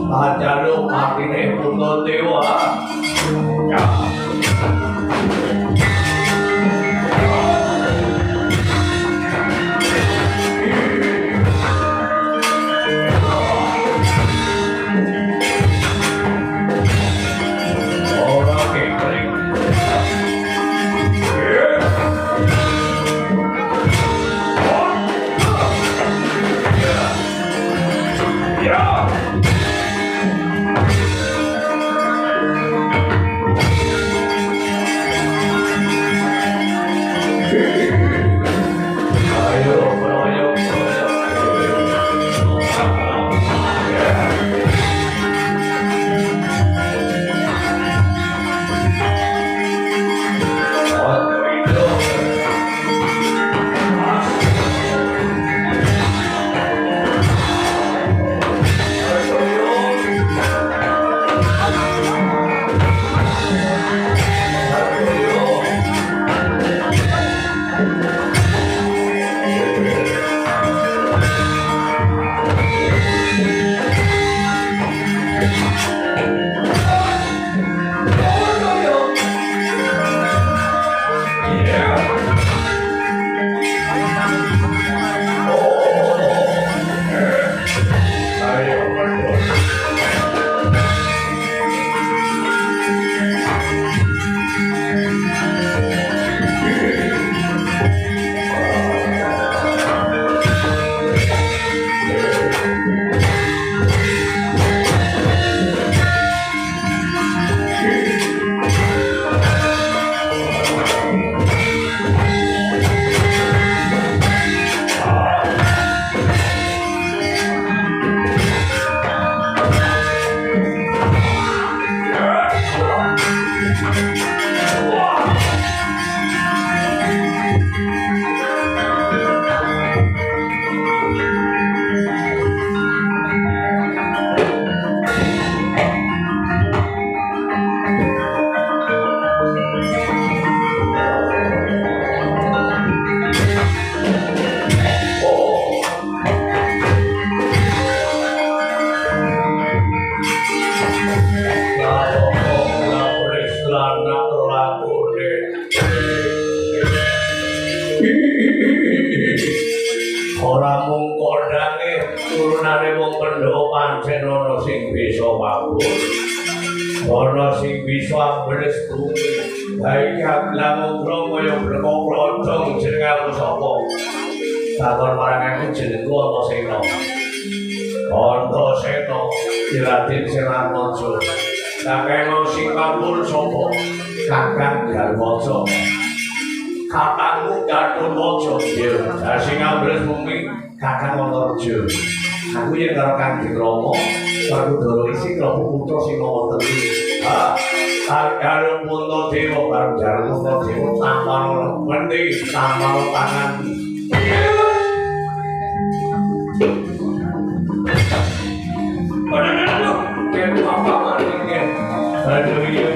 Ajaru matine putra dewa. Ya. Ora mung kodhange turunane wong Pandhawa pancen ana sing bisa mabur. Ana sing bisa ambres bumi. Baik aglamu kaya Brahma jenenge sapa? Takon marang aku jenengku Antasena. Antasena Raden Senarmaja. Kakang sing mabur sapa? Kakang Darmaja. Kakangmu Gatotkaca ya sing ambres bumi Kakang Antareja. Aku yen karo Kanjeng Rama Werkudara isi karo putra sing wonten iki. Karo Puntadewa karo Jaranadewa tampal mendhi tampal tangan. Aduh, kepo apa maneh. Aduh iya.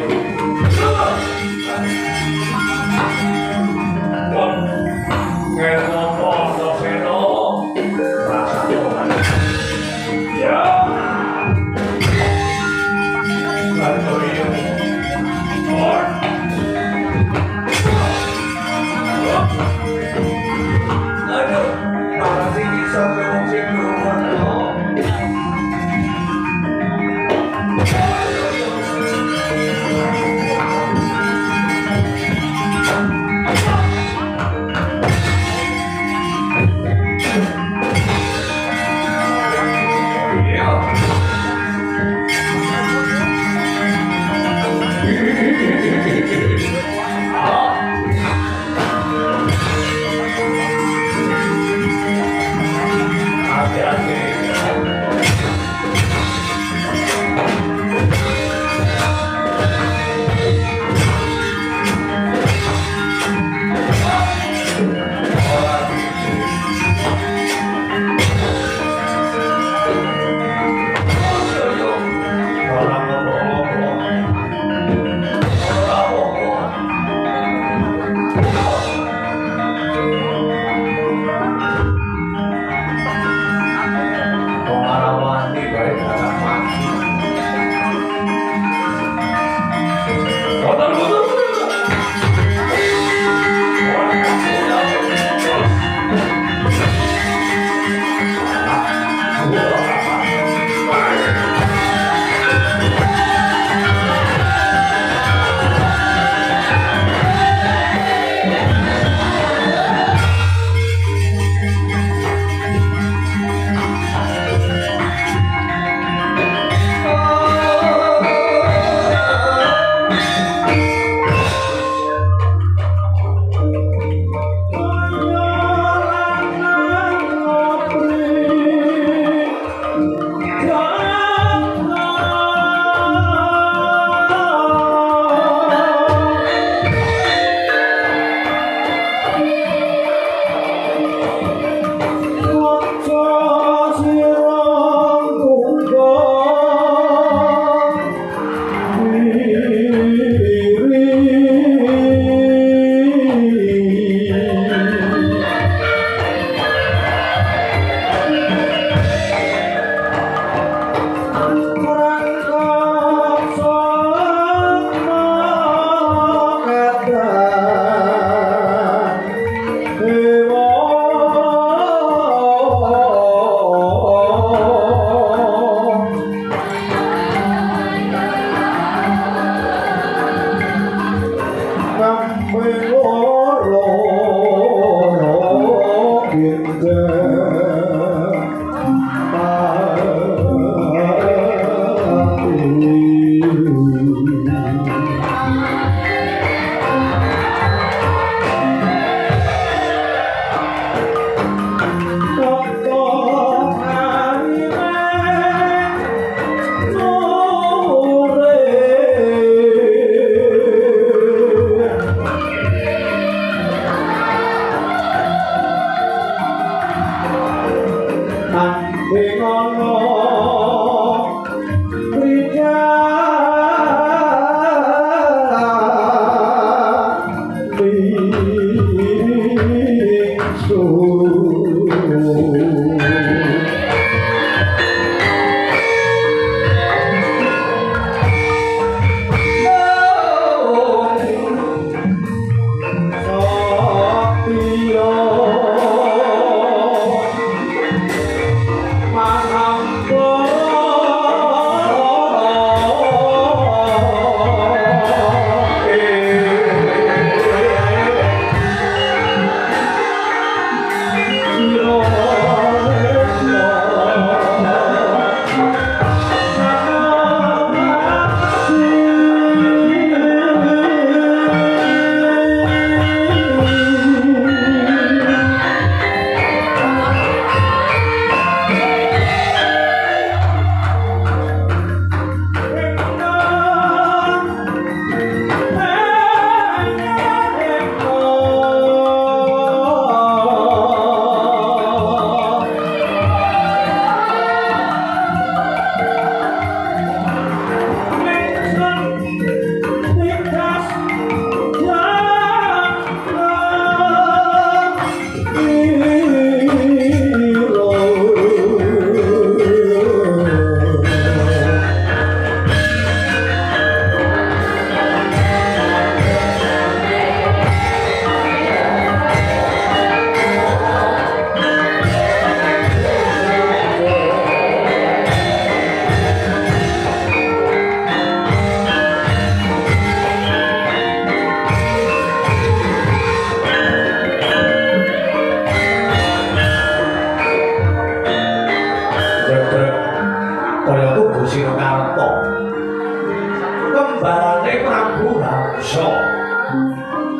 Tirta kembarane Prabu Ramsa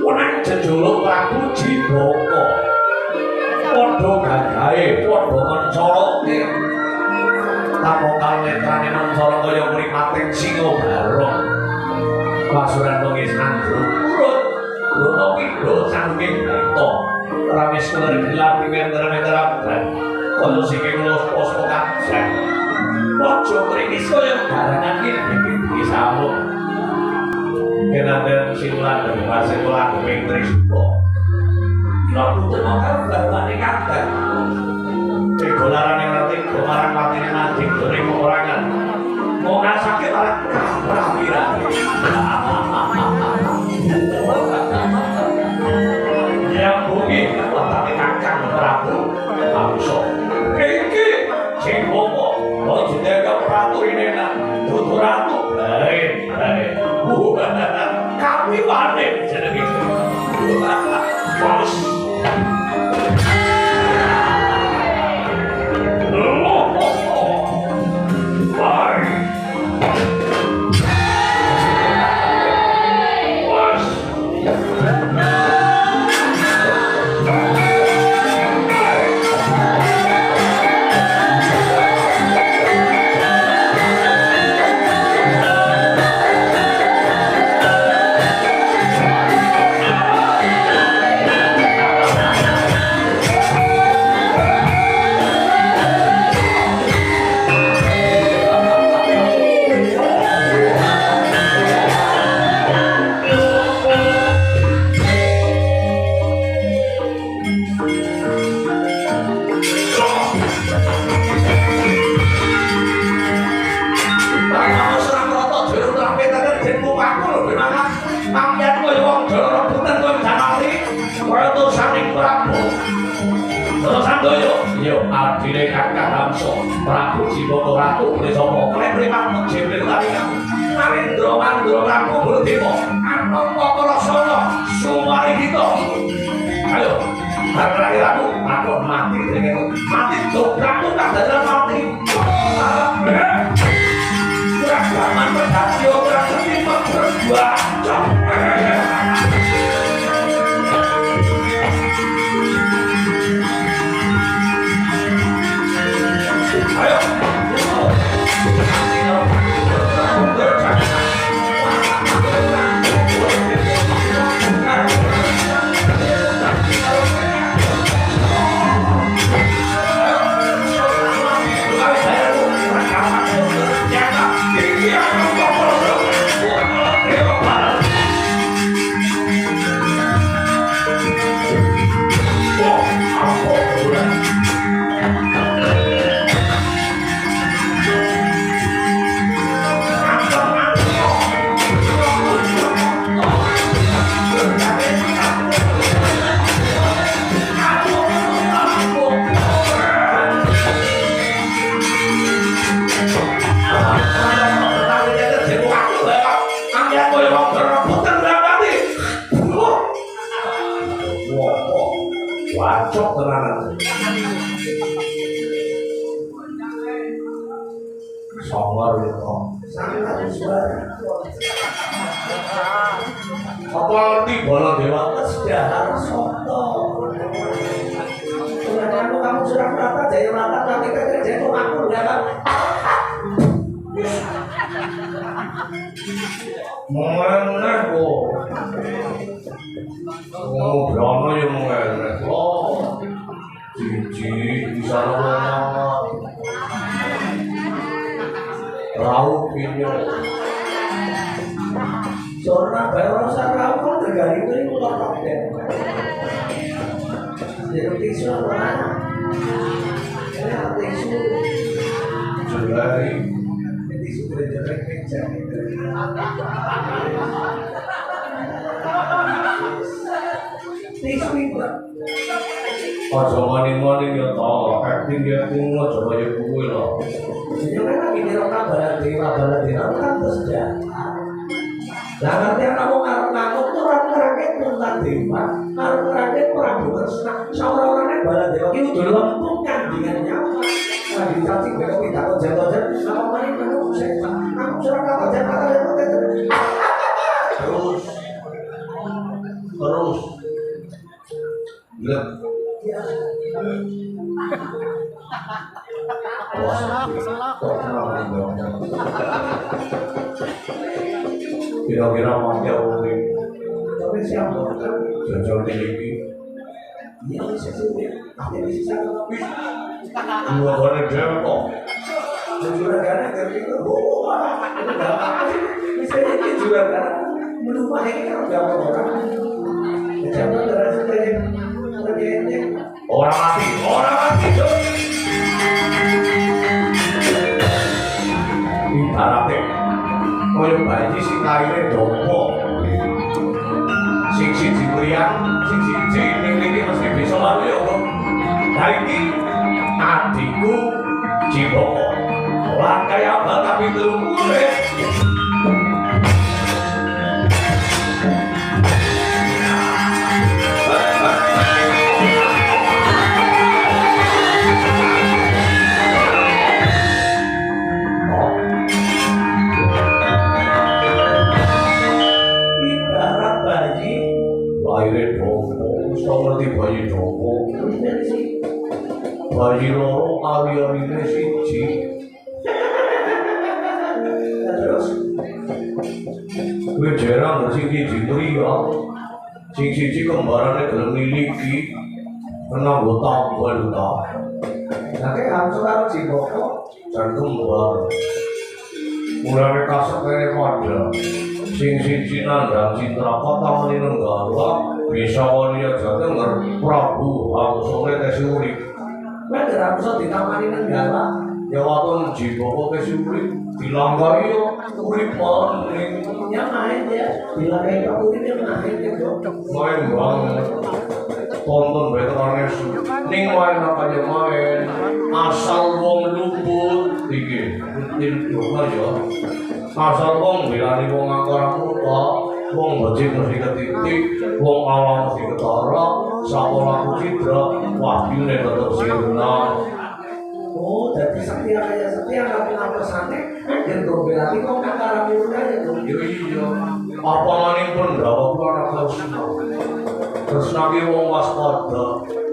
wenang jejuluk Prabu Jibaka padha gagahe padha mencoloke tamokan netrane mencolo kaya mripating singa barong pasuran nangis andruk urut Lono kidul sangking Tirta rawis keler gelar piwenter-wenter abad kaya sing ngelus poso kabeh ojo mrikis kaya garangan iki samuk kenaden sinulan dari pasir lagu ing Trisula ila putun mongkar babane kabeh Golarane ngerti gomarang patine nanjing dening peperangan mau ngasake marang kaprawirane yang bumi kekuatane Kakang Prabu Ramsa iki sing apa ojo jaga praturine dudu ratu kami wane jenenge bos adine Kakang Ramsa Prabu Jibaka Ratu Prisama mripatmu jembril taringan Narendra Mandra Prabu Baladewa Anangka Krasana sumari kita ayo terakhir aku mati dengan mati dobrakmu tak dalam mati ragaman pedasio berarti berbuat wacok tenanan songor itu apa ngerti Baladewa kesediaan soto kamu sudah merata jaya mata nanti kerja itu aku ya kan mana kok oh berapa yang mengeles oh cici bisa lama rauh pinyo seorang baru rasa rauh kan tergali itu ini kotak deh jadi tisu apa ini tisu jelai tisu jelai kencang tisu itu ojo maning-maning ya toh acting ojo kaya kuwi lho ya kan iki ora Baladewa kan sejarah lah ngerti kamu ngarep-ngarep tuh ora-orane Baladewa karo-orane Prabu Kresna saora-orane Baladewa iki kudu lempung kandingan nyawa dicaci kowe tidak kok jatuh-jatuh. Apa meneh menung setan. Aku sudah kata jatuh terus lihat kira-kira mau jauh tapi siapa jauh tinggi dia bisa sih ada di sisi dua kali Depok juragan dari itu bisa jadi juragan melumah ini kan udah orang jangan terasa dari orang mati ibaratnya kaya bayi sing kaine dompo sing siji priang sing siji ning mesti bisa lalu ya kok saiki adikku Ciboko ora kaya abal tapi belum urip bayi loro ari-arine siji terus kowe jarang sing siji priya sing siji kembarane gelem miliki kena mbok tambal ta nanti langsung karo Ciboko jan kembar mulane kasekene padha sing siji nandhang Citrakata meni Nenggala bisa waliya Jatenger Prabu Hangsane tesih urip kan tidak bisa ditamani Nenggala ya waton Ciboko tesih urip dilanggahi yo urip maning yang main ya bilang kayak kamu ini main gitu main banget tonton veteran ning main apa aja main asal wong luput iki rutin ya asal wong belani wong angkara muda wong becik mesti ketitik wong awam mesti ketara sapola citra wahyune tetep sirna oh jadi setia tapi pesannya dan berarti kok angkara muda ya tuh iya apa maning Pandhawa ku anak Kresna Kresna ki wong waspada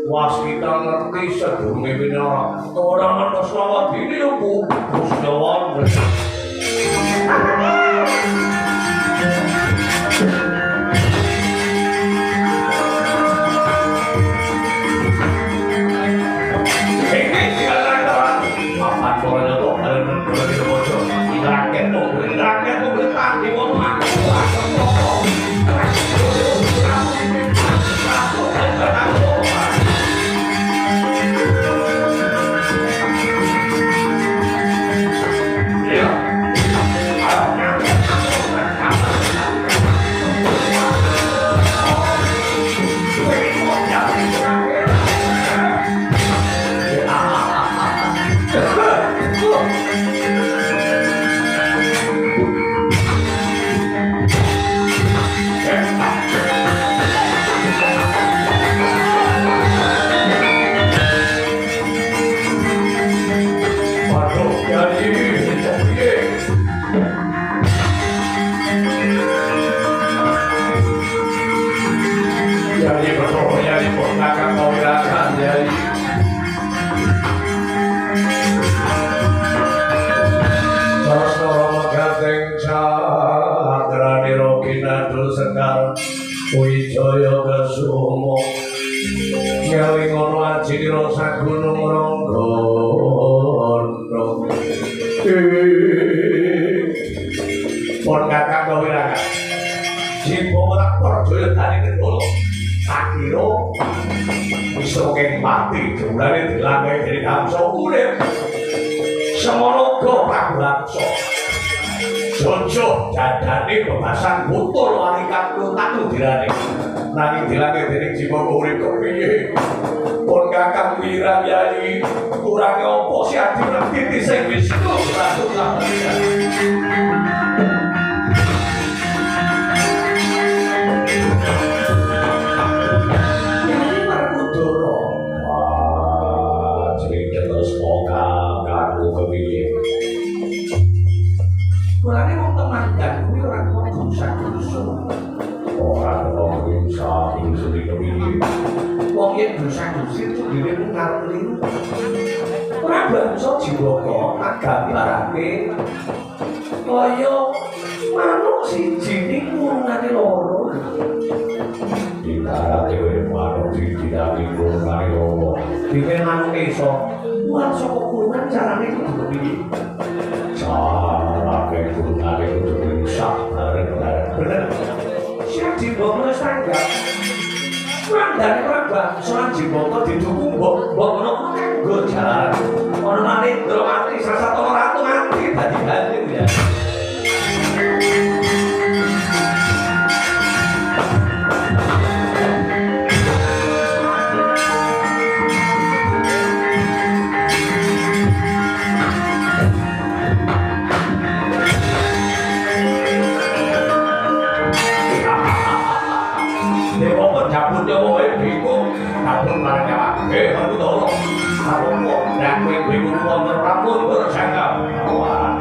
waskita ngerti sedurunge winara ora Antasawati ini yo Bu Kusnawan Wijaya Kesuma ngelingono ajira sagunung Ranggana pon kakak kawiraga Jimbo ora percaya tani ketono sakira wis keng mati jumlane dilanggahi dening Kamsa urip semono uga Prabu Hamsa Jojo jadane bebasan butul walikan tak dirane nanging dilanggahi dening Jimbo urip kepiye pun Kakang Wirayai kurange apa si adi ngerti sing wis ratu lampirian ini Markudara jadi terus pokal mulane wong temandan kuwi ora kok dosa-dosa. Ora kok bisa iki. Wong yen dosa-dosa itu dhewe mung karo liru. Ora bangsa jiwaka ngagambarake kaya manuk siji niku kurungane loro. Dikarake kowe manuk siji dadi kurungane loro. Dene manuk iso keluar saka kurungan carane kudu piye? Carane kurungane kudu rusak bareng-bareng. Bener. Siap dibawa sanggah. Mandane ora bangsa jiwaka didukung mbok ngono kanggo jalan. Ono maneh ndro mati sasat ratu mati dadi banyu ya. Kapun marang awak. Aku tolong. Aku kok ndak kowe kuwi wonten rambut bersangka. Wah.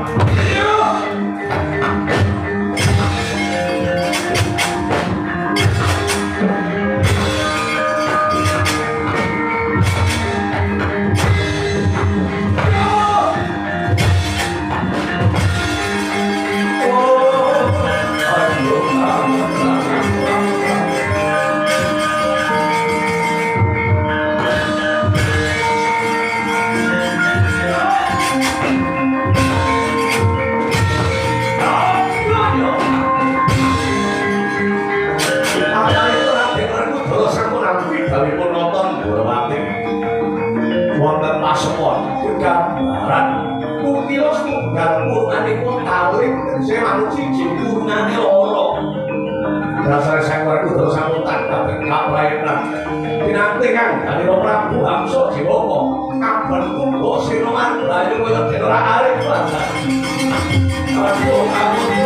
Dasar sangwarku terus sambutan kabeh kaprayana. Dinanti Kang Dani Prabu Hamsa Jiwaka kabenku mbok sinoman layu koyo den ora arep banget. Aduh kamu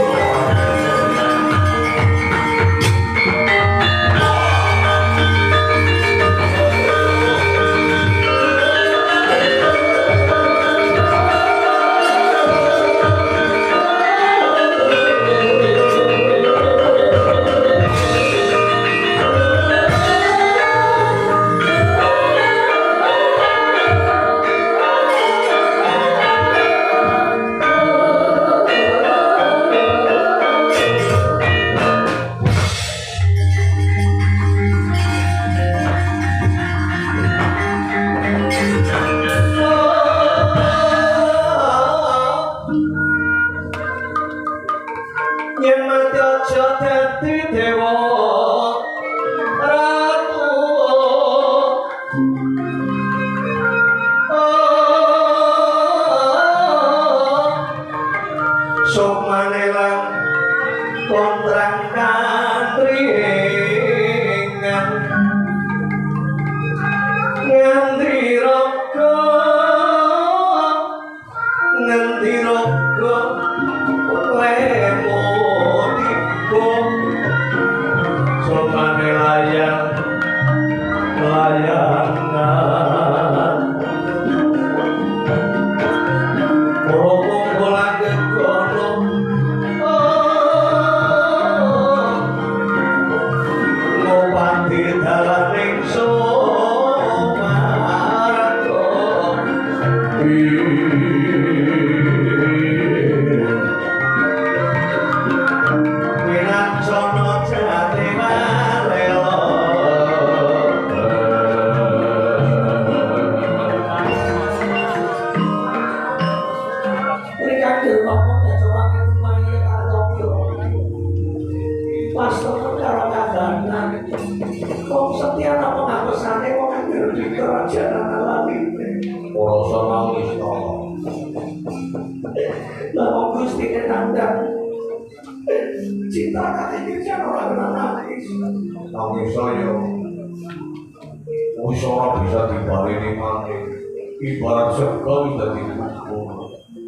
ibarat sego dadi buku.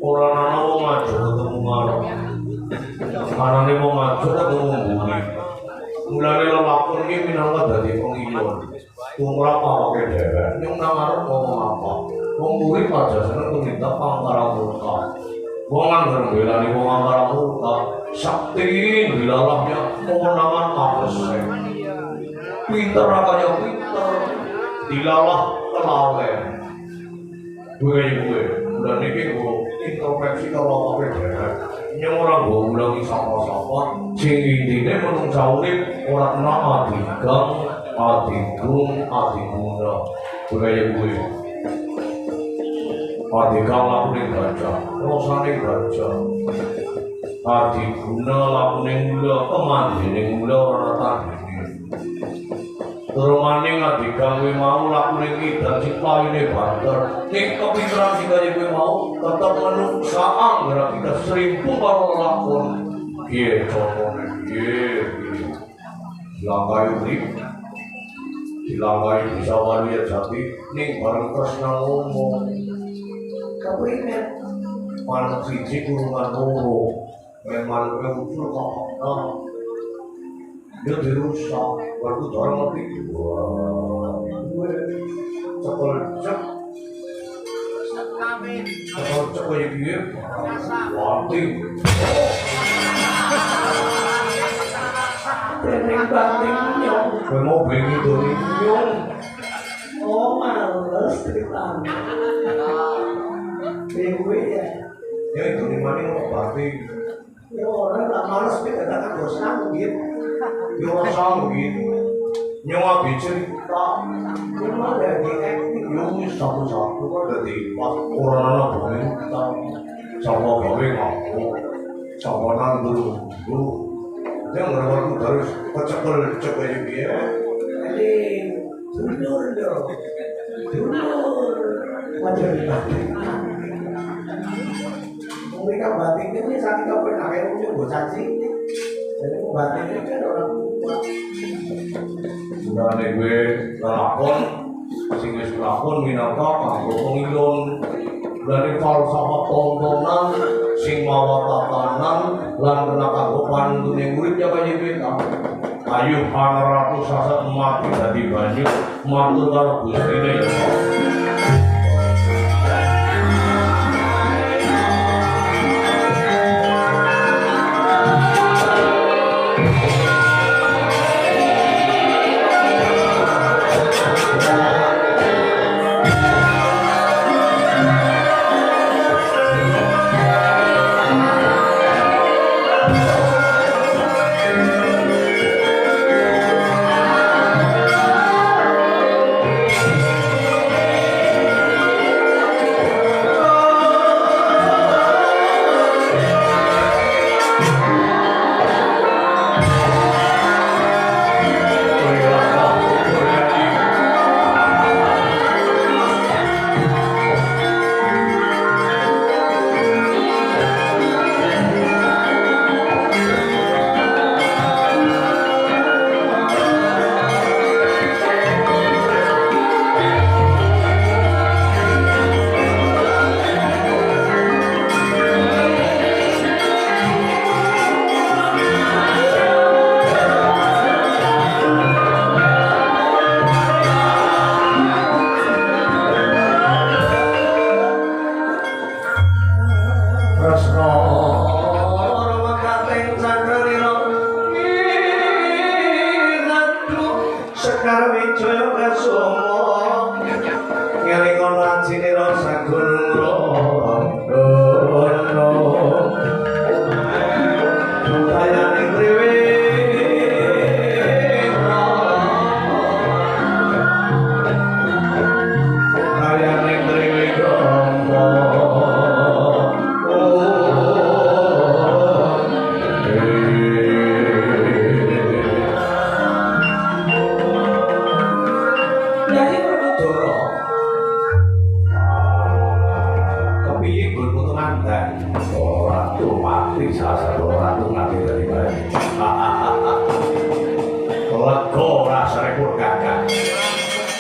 Ora ana wong maju ketemu karo. Marane wong maju ketemu mburi. Mulane lelakon iki minangka dadi pengiyon. Tumrap awake dhewe ning nang arep ngomong apa. Wong mburi padha seneng minta pangkara murka. Wong anggar belani wong anggar murka sakti dilalahnya kemenangan apes. Pinter akanya pinter dilalah kelalen. Gue udah niki gue introspeksi kalau apa beda. Yang orang gue ulangi sama-sama sing intine menungsa urip ora kena adigang, adigung, adiguna. Gue adigang lakuning gajah, rasane gajah. Adiguna lakuning gula, kemandining gula ora tandinge. Terumane adigang kuwi mau lakuning idan sing paine banter. Ning kepinteran sing kaya kuwi mau tetep menungsa anggar kita seribu karo lakon. Piye contohne piye? Langkai urip. Dilangkai bisa waliya jati ning bareng tresna ngomong. Kaprimen manuk siji kurungan loro memang muncul kok dia dirusak baru orang ngerti cek kayak gini wanting bening banting nyong gue mau bengi doni nyong oh males cerita Dewe ya. Ya itu di mana mau batik? Ya orang tak malas kita datang dosa mungkin. Ya orang sama mungkin. Nyawa bicara kita. Cuma dari teknik ya wis satu-satu kan dari pas orang anak boleh kita. Sama gawe ngaku. Sama nandu dulu. Yang orang harus kecekel aja dia. Jadi dulur dong. Dulur. Wajar batik. Mereka batik ini saat kita pernah kayak punya bocah sih, jadi batik ini kan orang tua. Sudah ada gue lakon, sing wis lakon minangka kanggo pengilon, dari falsafah tontonan, sing mawa tatanan, lan kena kanggo pantune murid ya kaya kita. Ayo para ratu sasat mati dadi banyu, matur karo Gustine ya.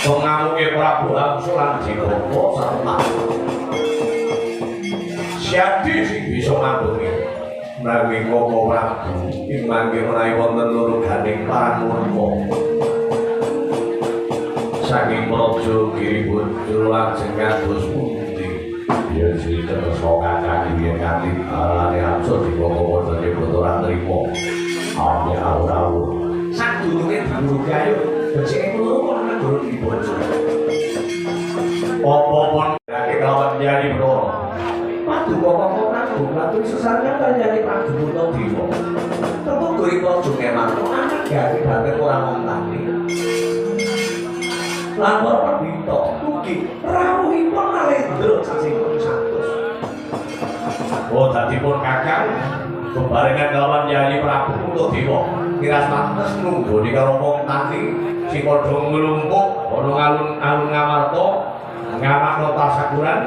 Pengamuke Prabu Angsuran Jigoko serta siadi sing bisa ngambungi menawi Koko Prabu ing mangke menawi wonten loro ganing paramurka saking Praja Giribudra lajeng kados pundi Ya sih terus kakak dia nganti alane absurd di koko jadi botoran terima. Awalnya awur-awur. Sak durunge diguru gayo, becike ngono kok nang guru dibojo. Apa-apa lagi kelawan jadi bro. Padu kok nang guru sesarengan kanjane Prabu Puntadewa. Tentu gori bojo kemang anak gawe banget ora ngontani. Lan ora pinto, mugi rawuhipun Nalendra sasipun satus. Oh, tadi pun kakak kebarengan kelawan Yai Prabu Puntadewa kira pantes nunggu di karo wong tani sing padha nglumpuk ana alun-alun Ngamarta ngamakno tasakuran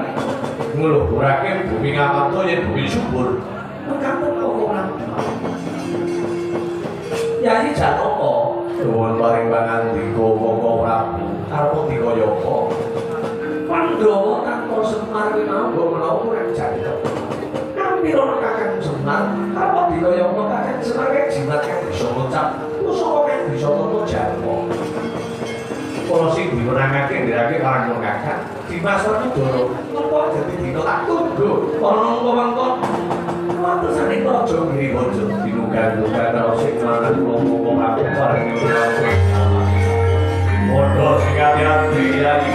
ngluhurake bumi Ngamarta yen bumi subur. Mekaten kok ora. Yai Janaka Nuwun paring pangandika Koko Prabu karo Dikayaka. Pandhawa tanpa Semar kuwi mau mbok menawa kurang jantung. Kampirana Kakang Semar karo Dikayaka Kakang Semar kek jimat kang bisa ngucap pusaka kang bisa tata jarwa. kala sing diwenangake ndirake marang kakak Dimas Wanudara napa dadi dina tak tunggu ana wewengkon watesane praja Giribojo dinuga-nuga karo sing lanang Koko Prabu paring nyuwun. Modho sing ati-ati Yai.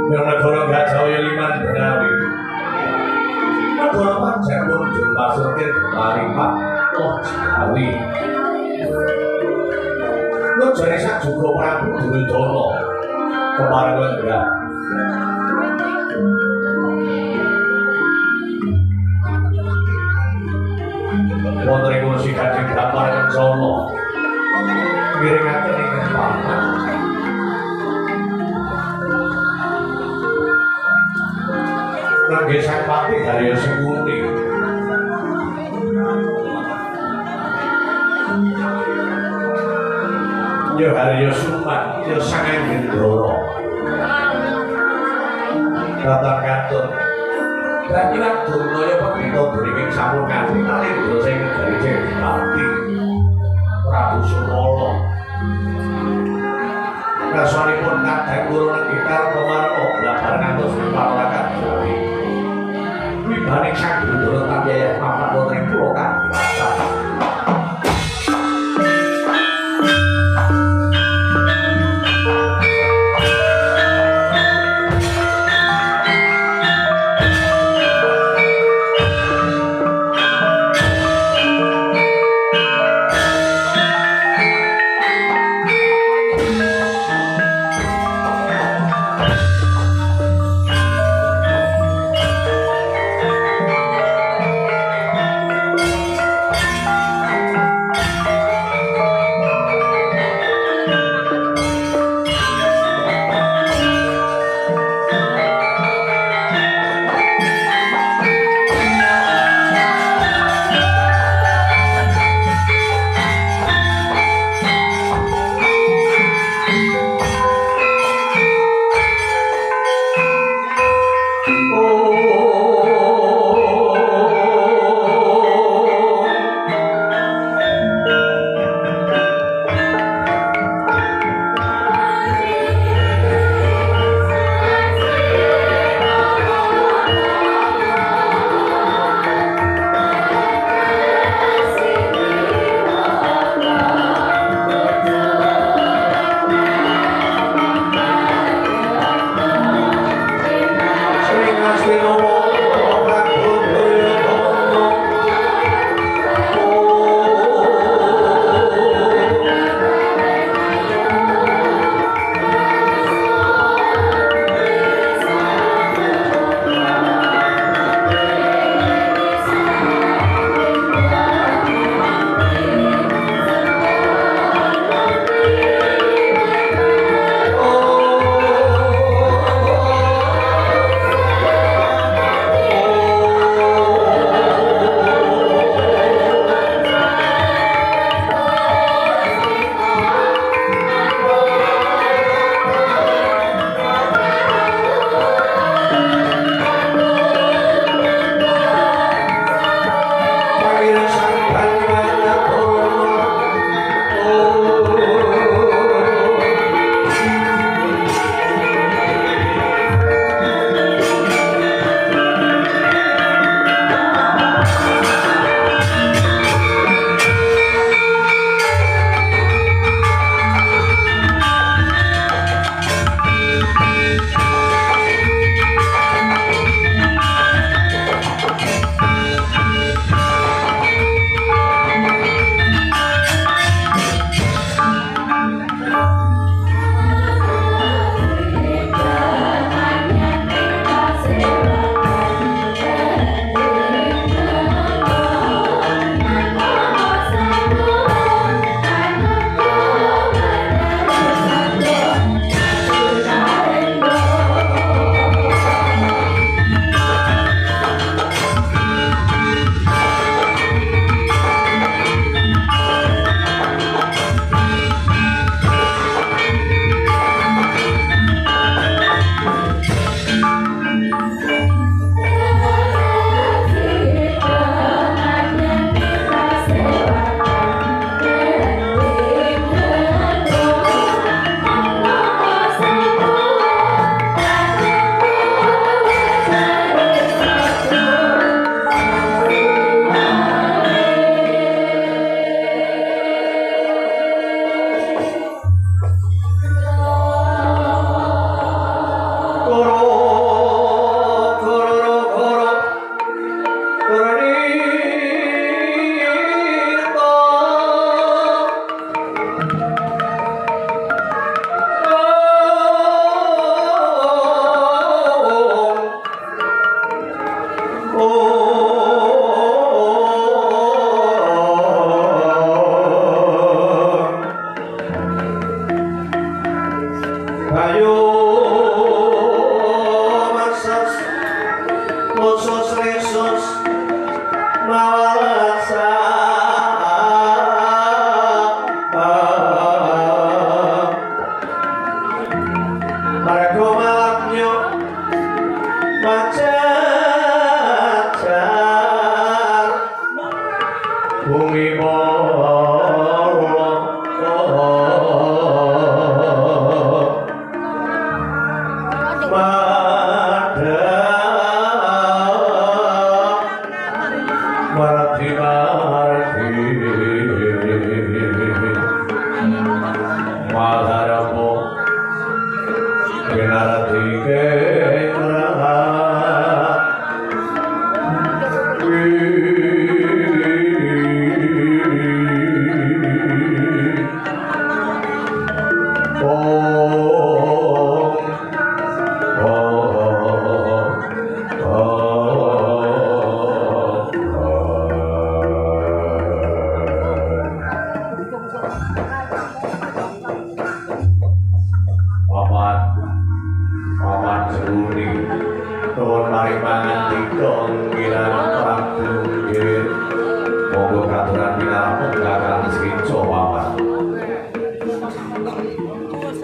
Yang negara gak jauh ya liman benawi. Negara panjang pun jumpa surkir paling pak toh jawi. Lo jadi sak juga Prabu Duryudana kemarin enggak. Wonten ing kursi Kanjeng Damar Kencana. Ngiringaken ing papan. nangge sang pati Haryo Sengkunti. Ya Haryo Suman, ya Sang Hendro. Kata-kata dan ilang dono ya pemito beringin sampun nganti kali dono sing dari jadi nanti Prabu Sumolo rasanipun kadang kurun gitar kemarin oblah bareng ngantos palakan jari wibaning sang dono tanjaya papan wonten pulau Kadiwasan. Marti Madharapo Vinarati Ketra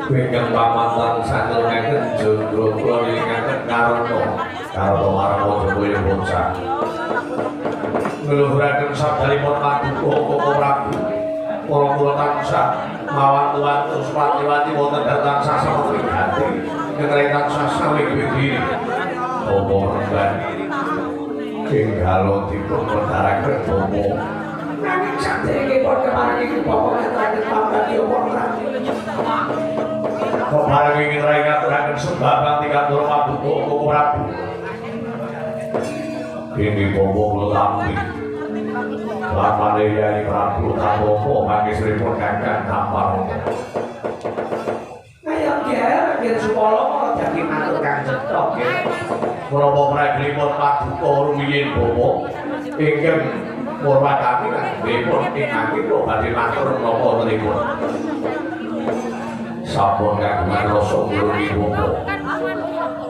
Ingkang pamantan saderengken jogro kula ningaken karoto marmo jogoya bocah ngluhuraken sabdanipun paduka Koko Prabu para kula tansah mawantu-wantu Swatiwati wonten dhateng sasamuni gati ngetren tansah saling bidiri apa remban kinggalo dipun pendharaken bomo nanging saderengipun kemarin bapak ngeteraken pambati apa Kemarang ingin raingaturakan sumbangan tingkat norma buku Koko Prabu ini bobo lampi lama Yai Prabu Tabopo bagi seripun kakak tampar kayak kira sepuluh mau jadi matur kang cetok Koko Prabu Paduka rumiyin bobo ingin murwakati kan dipun ingkang kita badhe matur menapa menipun sampun kagungan rasa kula niku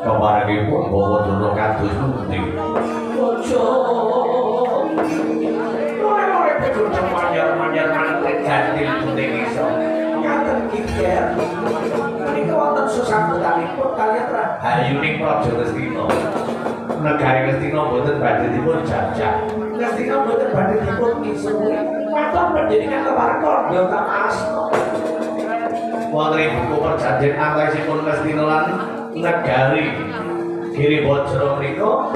kemarengipun bawa dono kados pundi ojo ora kudu manjar-manjar mantek gantil puting iso ngaten kiker menika wonten sesambetanipun kaliyan rahayuning Praja Ngastina negari Ngastina boten badhe dipun jajah Ngastina boten badhe dipun misuwuri matur panjenengan kemareng Asma wonten buku perjanjian antawisipun Ngastina lan negari Giribajra menika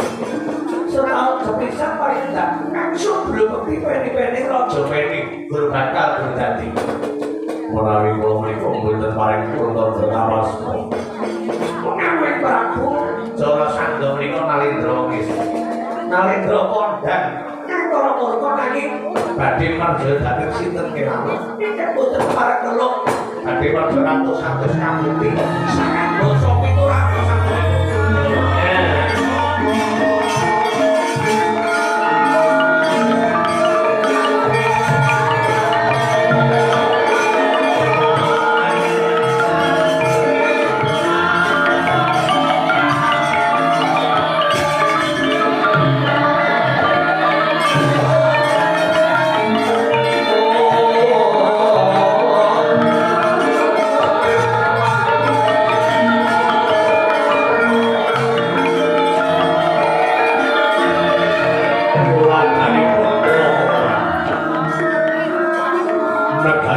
seraut sepisan parintah kangsul belum peni raja peni guru bakal berdadi menawi kula menika mboten paring purna Asma menawi Prabu Jarasandha menika Nalendra wis Nalendra kondang karo murka nanging badhe marja dhateng sinten kemawon ingkang boten parek teluk badhe marja ratus kambuti sangang basa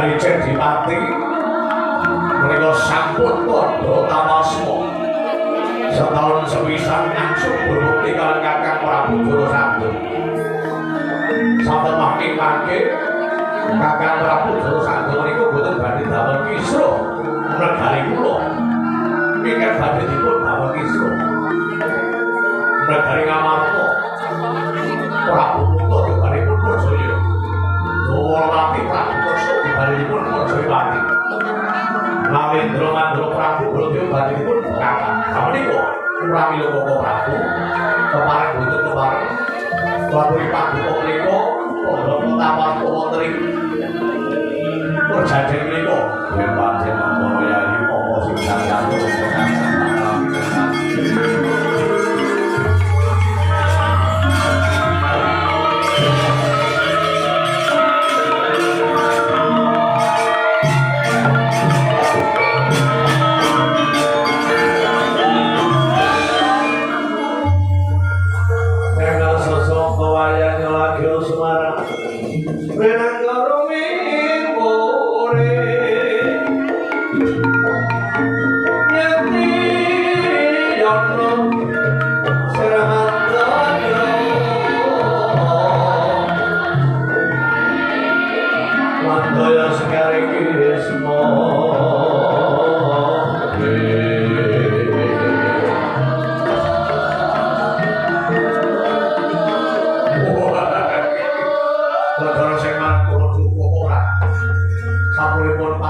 700 setahun sepisan langsung berbukti kalau kakak Prabu Jarasandha sampun makin kakak Prabu Jarasandha menika boten badhe damel kisruh negari kula ingkang badhe dipun damel kisruh negari Ngamarta Prabu Muta dibaripun Jaya Dawalati Prabu Kersa dibaripun Jayawati Nalendra Mandra Prabu Bratya dibaripun kakak menika pramila Koko Prabu kepareng boten kepareng waturi paduka menika kula tampar wonten ing perjanjian menika yen pancen monggo Yai apa sing sampeyan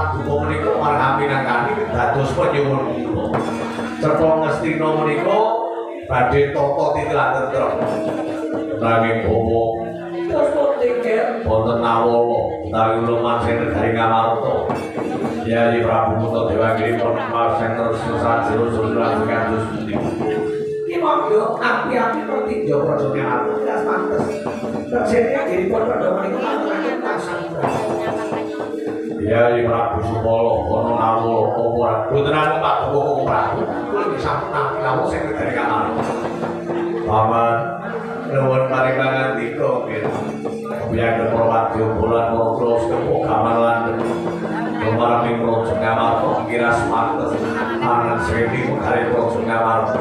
paduka menika marang minangkani dados penyuwun kula. Cetha Ngastina menika badhe tata titilah tentrem. Nanging bawa Terus kok tiket wonten nawala utawi luman sing negari Ngamarta. Yai Prabu Puntadewa nggih pasen terus sajero surat kados pundi. iki monggo api-api pertinjo praja aku jelas pantes. Terjadi dipun padha menika ngaturaken tansah. Yai Prabu Supala ana nawala apa ora boten namung Pak Prabu kula sampun nampi kawula sing negari Ngamarta. Paman nuwun paringangan dika nggih. Kebiyakan Prawadya bulan Moro sepuh gamelan. Marang Praja Ngamarta kira semantes anak sreni kare Praja Ngamarta.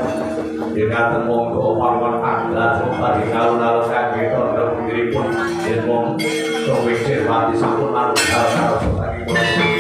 Dengan monggo pawan panggilan sobat alun-alun kangge tandha pundiripun yen mong sawise mati sampun manunggal karo saking